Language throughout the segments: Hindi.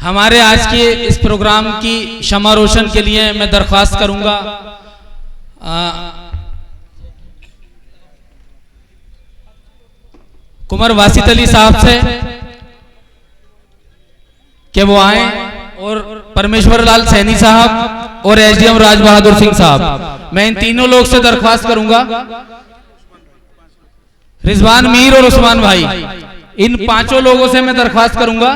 हमारे आज के इस प्रोग्राम की शमा रोशन के लिए मैं दरख्वास्त करूंगा कुमार वासित अली साहब से कि वो आए, और परमेश्वर लाल सैनी साहब और एसडीएम राज बहादुर सिंह साहब। मैं इन तीनों लोग से दरख्वास्त करूंगा, रिजवान मीर और उस्मान भाई, इन पांचों लोगों से मैं दरख्वास्त करूंगा।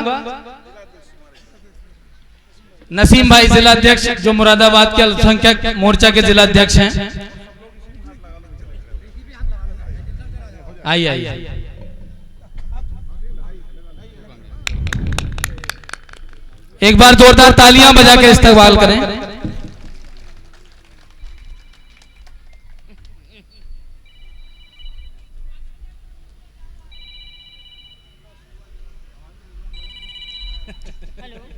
नसीम भाई जिला अध्यक्ष जो मुरादाबाद के अल्पसंख्यक मोर्चा के जिला अध्यक्ष हैं, आइए। एक बार जोरदार तालियां बजा के इस्तकबाल करें। हेलो।